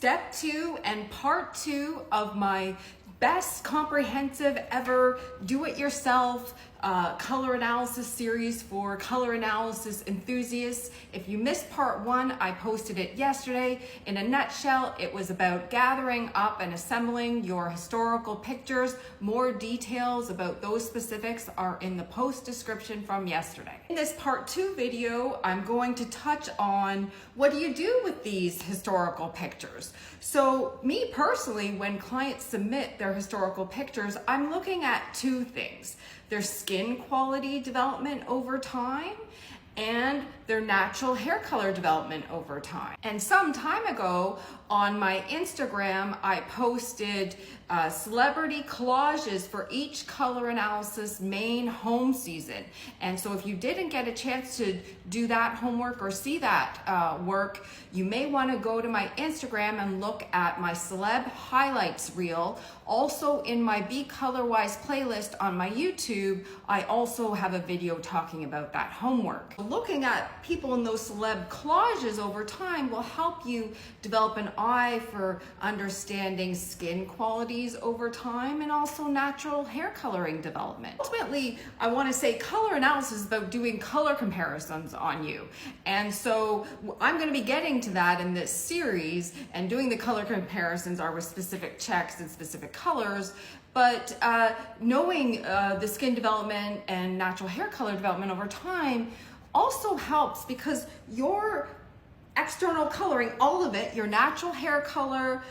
step 2 and part 2 of my best comprehensive ever do-it-yourself color analysis series for color analysis enthusiasts. If you missed part 1, I posted it yesterday. In a nutshell, it was about gathering up and assembling your historical pictures. More details about those specifics are in the post description from yesterday. In this part 2 video, I'm going to touch on what do you do with these historical pictures. So me personally, when clients submit their historical pictures, I'm looking at 2 things: their skin quality development over time and their natural hair color development over time. And some time ago on my Instagram, I posted celebrity collages for each color analysis main home season. And so if you didn't get a chance to do that homework or see that work, you may want to go to my Instagram and look at my celeb highlights reel. Also in my Be Colorwise playlist on my YouTube, I also have a video talking about that homework. Looking at people in those celeb collages over time will help you develop an eye for understanding skin qualities over time and also natural hair coloring development. Ultimately, I want to say color analysis is about doing color comparisons on you. And so I'm going to be getting to that in this series, and doing the color comparisons are with specific checks and specific colors. But knowing the skin development and natural hair color development over time also helps, because your external coloring, all of it, your natural hair color,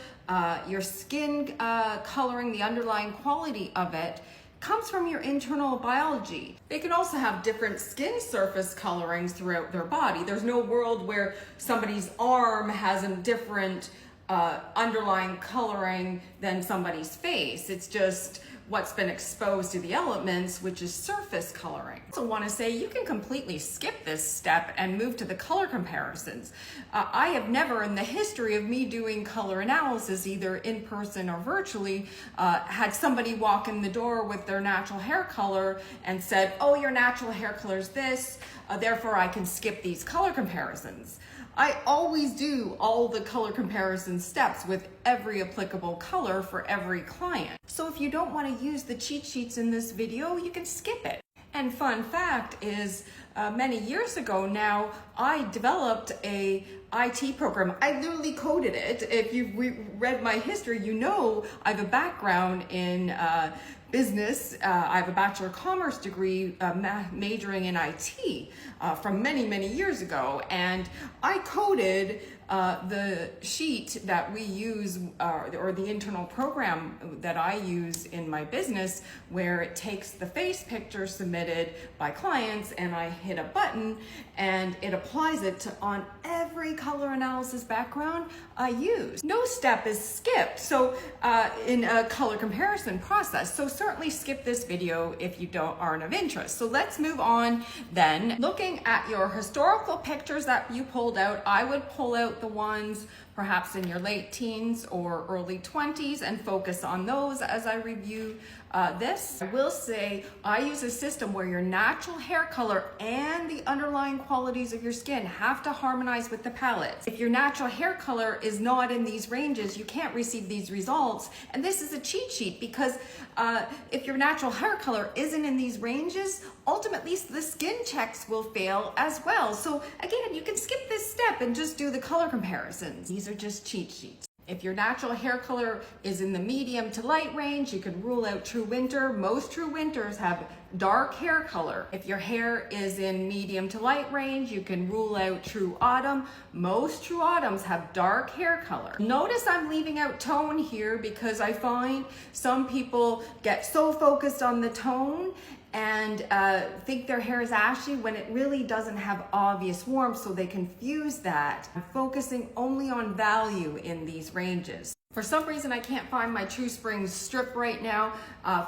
your skin coloring, the underlying quality of it, comes from your internal biology. They can also have different skin surface colorings throughout their body. There's no world where somebody's arm has a different underlying coloring than somebody's face. It's just what's been exposed to the elements, which is surface coloring. I also want to say you can completely skip this step and move to the color comparisons. I have never in the history of me doing color analysis, either in person or virtually, had somebody walk in the door with their natural hair color and said, oh, your natural hair color is this, therefore I can skip these color comparisons. I always do all the color comparison steps with every applicable color for every client. So if you don't want to use the cheat sheets in this video, you can skip it. And fun fact is, many years ago now, I developed a IT program. I literally coded it. If you've read my history, you know I have a background in business. I have a Bachelor of Commerce degree majoring in IT from many, many years ago. And I coded the sheet that we use, or the internal program that I use in my business, where it takes the face picture submitted by clients and I hit a button and it applies it to on every color analysis background I use. No step is skipped in a color comparison process. So certainly skip this video if you aren't of interest. So let's move on then. Looking at your historical pictures that you pulled out, I would pull out the ones perhaps in your late teens or early 20s and focus on those as I review this. I will say I use a system where your natural hair color and the underlying qualities of your skin have to harmonize with the palette. If your natural hair color is not in these ranges, you can't receive these results. And this is a cheat sheet, because if your natural hair color isn't in these ranges, ultimately the skin checks will fail as well. So again, you can skip this step and just do the color comparisons. These are just cheat sheets. If your natural hair color is in the medium to light range, you can rule out true winter. Most true winters have dark hair color. If your hair is in medium to light range, you can rule out true autumn. Most true autumns have dark hair color. Notice I'm leaving out tone here, because I find some people get so focused on the tone and think their hair is ashy when it really doesn't have obvious warmth, so they confuse that. I'm focusing only on value in these ranges. For some reason, I can't find my True Spring strip right now.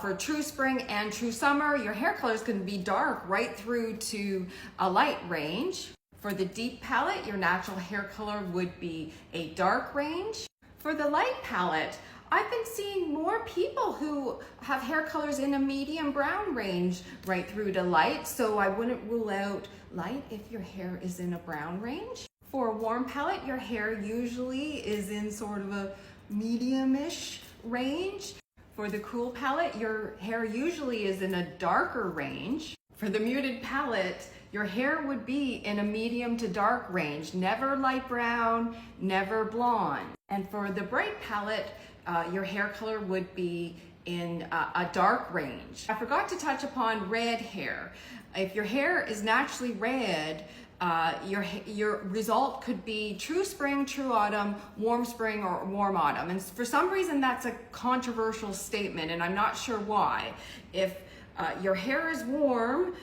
For True Spring and True Summer, your hair colors can be dark right through to a light range. For the deep palette, your natural hair color would be a dark range. For the light palette, I've been seeing more people who have hair colors in a medium brown range right through to light, so I wouldn't rule out light if your hair is in a brown range. For a warm palette, your hair usually is in sort of a medium-ish range. For the cool palette, your hair usually is in a darker range. For the muted palette, your hair would be in a medium to dark range, never light brown, never blonde. And for the bright palette, your hair color would be in a dark range. I forgot to touch upon red hair. If your hair is naturally red, your result could be true spring, true autumn, warm spring, or warm autumn. And for some reason, that's a controversial statement, and I'm not sure why. If your hair is warm,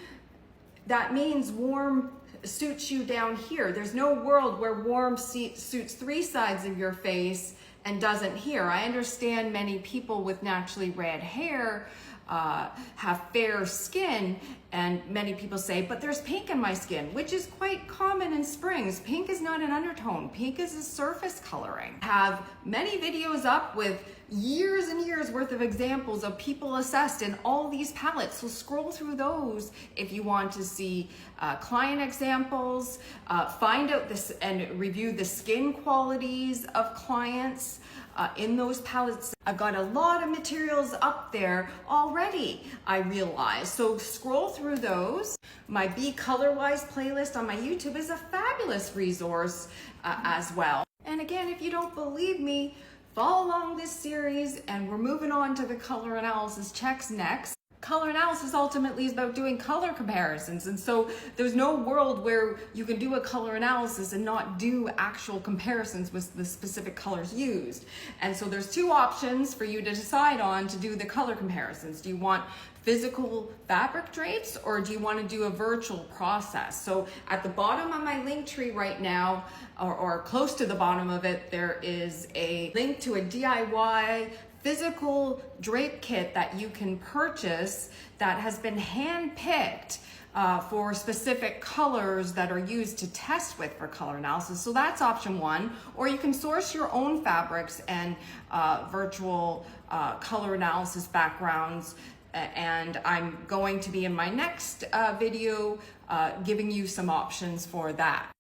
that means warm suits you down here. There's no world where warm suits 3 sides of your face and doesn't here. I understand many people with naturally red hair have fair skin, and many people say, but there's pink in my skin, which is quite common in springs. Pink is not an undertone. Pink is a surface coloring. I have many videos up with years and years worth of examples of people assessed in all these palettes. So scroll through those if you want to see client examples, find out this and review the skin qualities of clients in those palettes. I've got a lot of materials up there already, I realize. So scroll through those. My Be Color-Wise playlist on my YouTube is a fabulous resource as well. And again, if you don't believe me, follow along this series, and we're moving on to the color analysis checks next. Color analysis ultimately is about doing color comparisons, and so there's no world where you can do a color analysis and not do actual comparisons with the specific colors used. And so there's 2 options for you to decide on to do the color comparisons. Do you want physical fabric drapes, or do you want to do a virtual process? So at the bottom of my link tree right now, or close to the bottom of it, there is a link to a DIY physical drape kit that you can purchase that has been hand-picked for specific colors that are used to test with for color analysis. So that's option 1. Or you can source your own fabrics and virtual color analysis backgrounds. And I'm going to be in my next video giving you some options for that.